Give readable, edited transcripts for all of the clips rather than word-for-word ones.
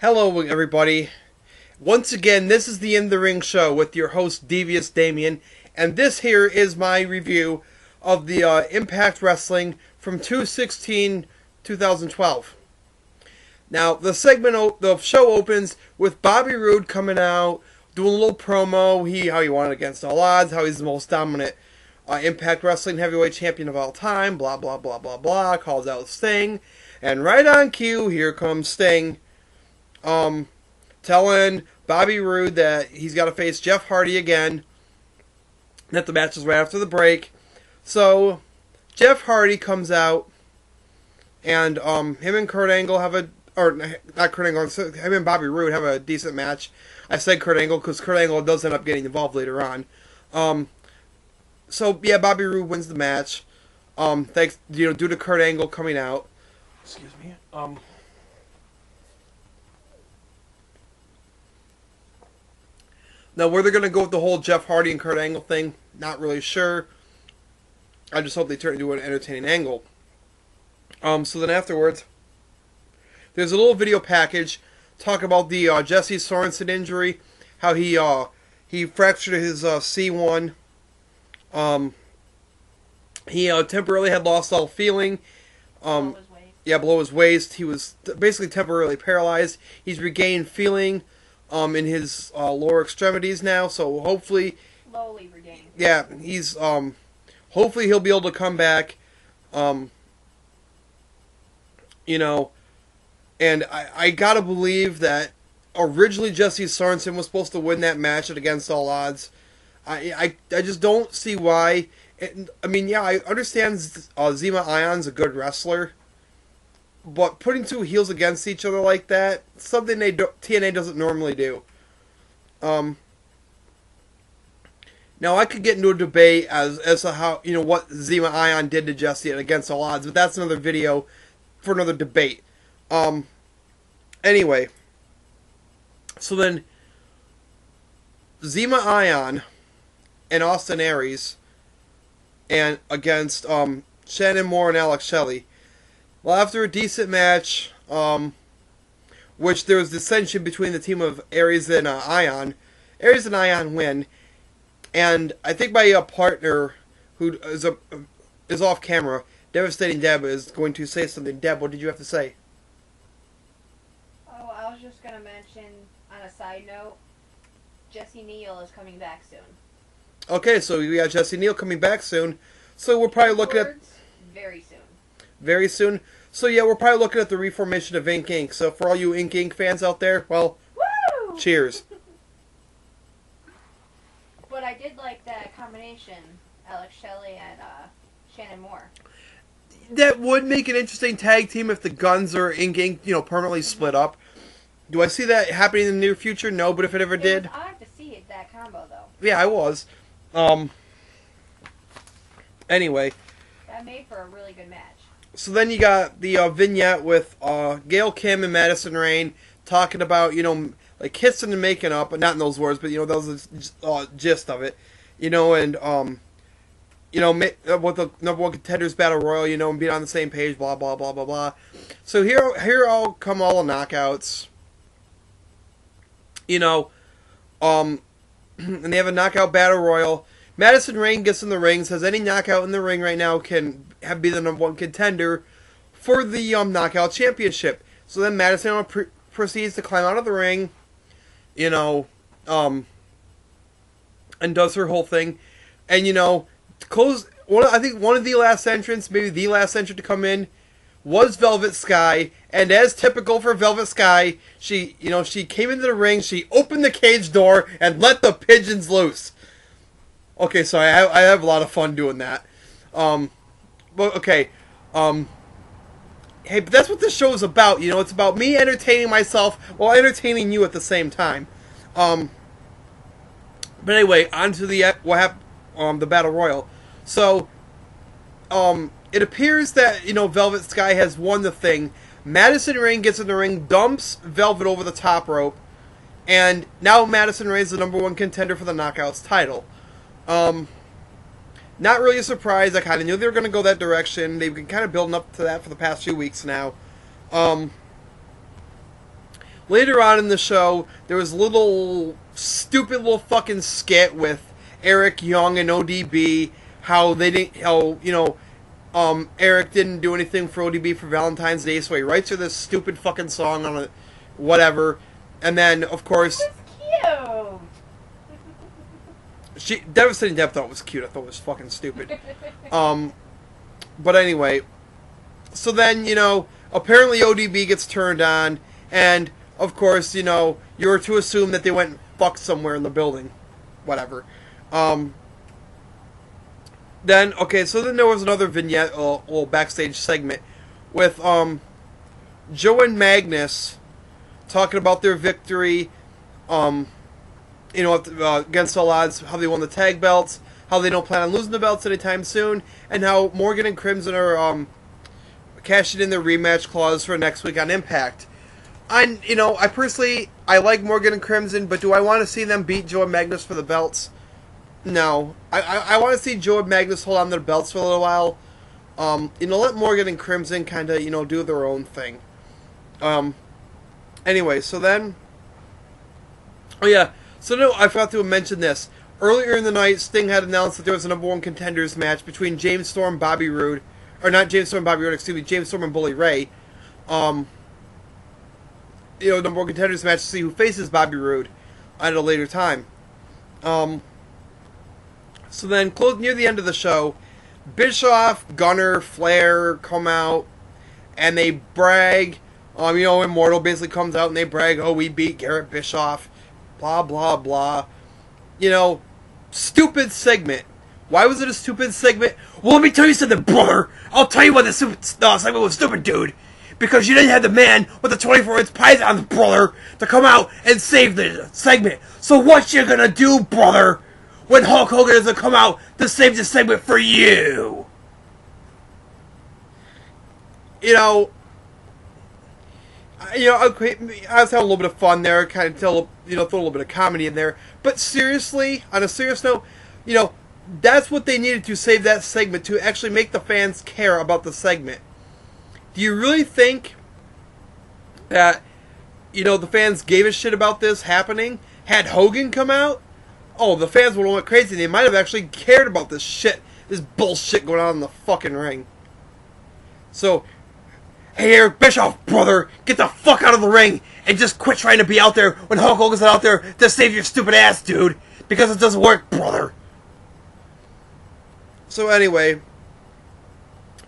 Hello, everybody. Once again, this is the In the Ring show with your host, Devious Damien, and this here is my review of the Impact Wrestling from 2/16/2012. Now, the show opens with Bobby Roode coming out, doing a little promo, how he won against all odds, how he's the most dominant Impact Wrestling heavyweight champion of all time, blah, blah, blah, blah, blah, calls out Sting, and right on cue, here comes Sting, telling Bobby Roode that he's got to face Jeff Hardy again, that the match is right after the break. So, Jeff Hardy comes out, and him and Kurt Angle have him and Bobby Roode have a decent match. I said Kurt Angle because Kurt Angle does end up getting involved later on. So, yeah, Bobby Roode wins the match, thanks, due to Kurt Angle coming out. Excuse me. Now, where they're going to go with the whole Jeff Hardy and Kurt Angle thing, not really sure. I just hope they turn it into an entertaining angle. So then afterwards, there's a little video package talking about the Jesse Sorensen injury, how he fractured his C1. He temporarily had lost all feeling. Below his waist. Yeah, below his waist. He was basically temporarily paralyzed. He's regained feeling in his lower extremities now, so hopefully, Slowly regaining. yeah, he's hopefully he'll be able to come back, and I gotta believe that originally Jesse Sorensen was supposed to win that match at Against All Odds. I just don't see why. I understand Zema Ion's a good wrestler, but putting two heels against each other like that, something TNA doesn't normally do. Now I could get into a debate as to how, what Zema Ion did to Jesse at Against All Odds, but that's another video for another debate. Anyway, so then Zema Ion and Austin Aries and against Shannon Moore and Alex Shelley. Well, after a decent match, which there was dissension between the team of Aries and Ion, Aries and Ion win, and I think my partner, who is off camera, Devastating Deb, is going to say something. Deb, what did you have to say? Oh, I was just going to mention, on a side note, Jesse Neal is coming back soon. Okay, so we got Jesse Neal coming back soon, so we're probably looking at... Very soon. Very soon. So yeah, we're probably looking at the reformation of Ink Inc. So for all you Ink Inc. fans out there, well, woo! Cheers. But I did like that combination, Alex Shelley and Shannon Moore. That would make an interesting tag team if the Guns or Ink Inc. Permanently split up. Do I see that happening in the near future? No, but if it ever did, It was odd to see that combo though. yeah, I was. Anyway, That made for a really good match. so then you got the vignette with Gail Kim and Madison Rayne talking about, like kissing and making up, but not in those words, but that was the gist of it, and with the number one contenders battle royal, and being on the same page, blah blah blah blah blah. So here all come all the knockouts, and they have a knockout battle royal. Madison Rayne gets in the ring, says any knockout in the ring right now can be the number one contender for the knockout championship. So then Madison proceeds to climb out of the ring, and does her whole thing. And, to close, I think one of the last entrants, maybe the last entrant to come in, was Velvet Sky. And as typical for Velvet Sky, she came into the ring, she opened the cage door, and let the pigeons loose. Okay, so I have a lot of fun doing that. But okay. Hey, but that's what this show is about, It's about me entertaining myself while entertaining you at the same time. But anyway, on to the Battle Royal. So, it appears that, Velvet Sky has won the thing. Madison Rayne gets in the ring, dumps Velvet over the top rope, and now Madison Rayne is the number one contender for the Knockouts title. Not really a surprise. I kind of knew they were going to go that direction. They've been kind of building up to that for the past few weeks now. later on in the show, there was a little stupid little fucking skit with Eric Young and ODB. Eric didn't do anything for ODB for Valentine's Day, so he writes her this stupid fucking song on a whatever, and then of course, It's Devastating Deb thought it was cute. I thought it was fucking stupid. But anyway, so then apparently ODB gets turned on, and of course you're to assume that they went and fucked somewhere in the building, whatever. Then there was another vignette, a little backstage segment with Joe and Magnus talking about their victory, against all odds, how they won the tag belts, how they don't plan on losing the belts anytime soon, and how Morgan and Crimson are cashing in their rematch clause for next week on Impact. I like Morgan and Crimson, but do I want to see them beat Joe and Magnus for the belts? No. I want to see Joe and Magnus hold on to their belts for a little while. Let Morgan and Crimson kind of, do their own thing. Anyway, so then... Oh, yeah. So, no, I forgot to mention this. Earlier in the night, Sting had announced that there was a number one contenders match between James Storm, Bobby Roode... Or not James Storm, Bobby Roode, excuse me, James Storm and Bully Ray. Number one contenders match to see who faces Bobby Roode at a later time. So then, close near the end of the show, Bischoff, Gunner, Flair come out, and they brag. Immortal basically comes out and they brag, oh, we beat Garrett Bischoff, blah, blah, blah. Stupid segment. Why was it a stupid segment? Well, let me tell you something, brother. I'll tell you why the segment was stupid, dude. Because you didn't have the man with the 24-inch pythons, brother, to come out and save the segment. So what you gonna do, brother, when Hulk Hogan doesn't come out to save the segment for you? I was having a little bit of fun there, kind of throw a little bit of comedy in there. But seriously, on a serious note, that's what they needed to save that segment, to actually make the fans care about the segment. Do you really think that, the fans gave a shit about this happening? Had Hogan come out? Oh, the fans would have went crazy. They might have actually cared about this shit, this bullshit going on in the fucking ring. So, hey, Eric Bischoff, brother, get the fuck out of the ring and just quit trying to be out there when Hulk Hogan's out there to save your stupid ass, dude. Because it doesn't work, brother. So anyway,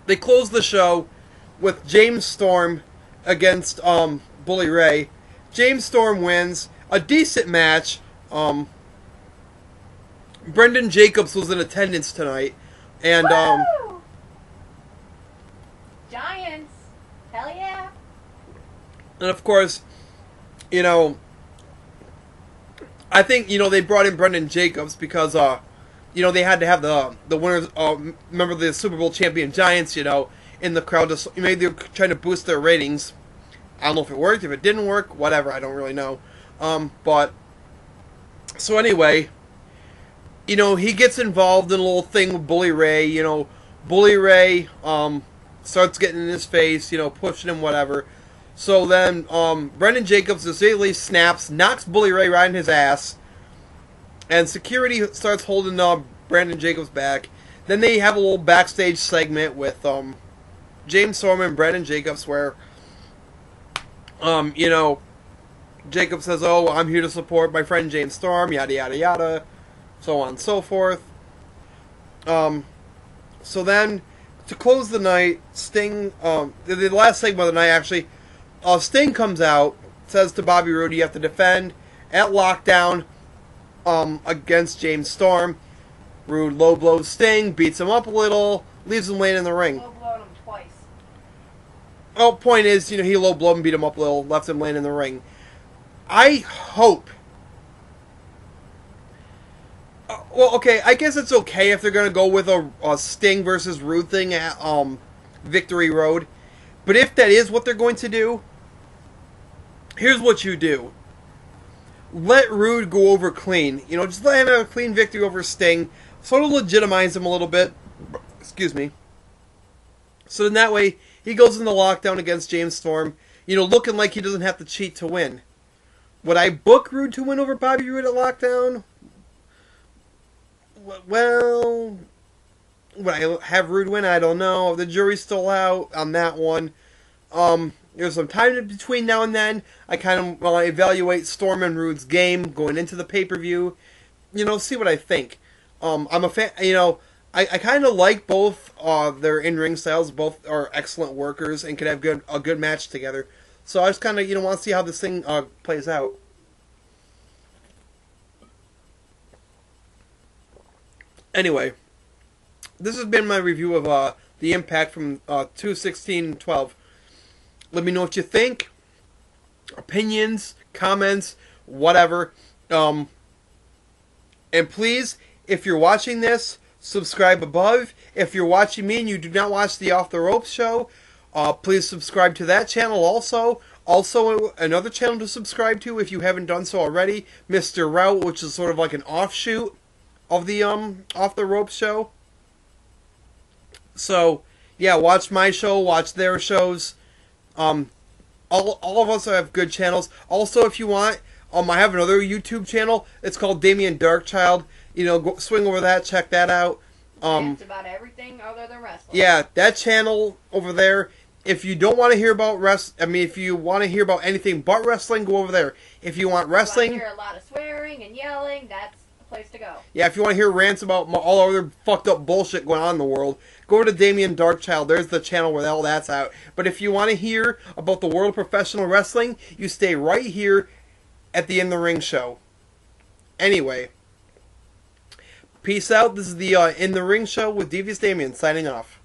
they closed the show with James Storm against Bully Ray. James Storm wins. A decent match. Brendan Jacobs was in attendance tonight. And Woo! Giants. Hell yeah. And of course, I think, they brought in Brendan Jacobs because they had to have the winners, remember the Super Bowl champion Giants, in the crowd. Maybe they were trying to boost their ratings. I don't know if it worked, if it didn't work, whatever, I don't really know. So anyway, he gets involved in a little thing with Bully Ray. Bully Ray starts getting in his face, pushing him, whatever. So then Brendan Jacobs immediately snaps, knocks Bully Ray right in his ass, and security starts holding Brandon Jacobs back. Then they have a little backstage segment with James Storm and Brandon Jacobs where, Jacobs says, oh, I'm here to support my friend James Storm, yada, yada, yada, so on and so forth. So then, to close the night, Sting, the last segment of the night, actually, Sting comes out, says to Bobby Roode, you have to defend at Lockdown against James Storm. Roode low blows Sting, beats him up a little, leaves him laying in the ring. Low blowed him twice. Oh, point is, he low blowed him, beat him up a little, left him laying in the ring. I hope... I guess it's okay if they're going to go with a Sting versus Roode thing at Victory Road. But if that is what they're going to do, here's what you do. Let Roode go over clean. Just let him have a clean victory over Sting. Sort of legitimize him a little bit. Excuse me. So then that way, he goes into Lockdown against James Storm, looking like he doesn't have to cheat to win. Would I book Rude to win over Bobby Roode at Lockdown? Well, would I have Rude win? I don't know. The jury's still out on that one. There's some time in between now and then. I kind of want to evaluate Storm and Rude's game going into the pay-per-view. See what I think. I'm a fan. I kind of like both their in-ring styles. Both are excellent workers and could have a good match together. So I just kind of want to see how this thing plays out. Anyway, this has been my review of the Impact from 2/16/12. Let me know what you think. Opinions, comments, whatever. And please, if you're watching this, subscribe above. If you're watching me and you do not watch the Off the Ropes show, please subscribe to that channel also. Also, another channel to subscribe to if you haven't done so already, Mr. Route, which is sort of like an offshoot of the Off the Ropes show. So, yeah, watch my show, watch their shows. All of us have good channels. Also, if you want, I have another YouTube channel. It's called Damien Darkchild. Go swing over that, check that out. It's about everything other than wrestling. Yeah, that channel over there. If you don't want to hear about if you want to hear about anything but wrestling, go over there. If you want wrestling, you want to hear a lot of swearing and yelling, that's the place to go. Yeah, if you want to hear rants about all other fucked up bullshit going on in the world, go to Damien Darkchild. There's the channel where all that's out. But if you want to hear about the world of professional wrestling, you stay right here at the In the Ring show. Anyway, peace out. This is the In the Ring show with Devious Damien signing off.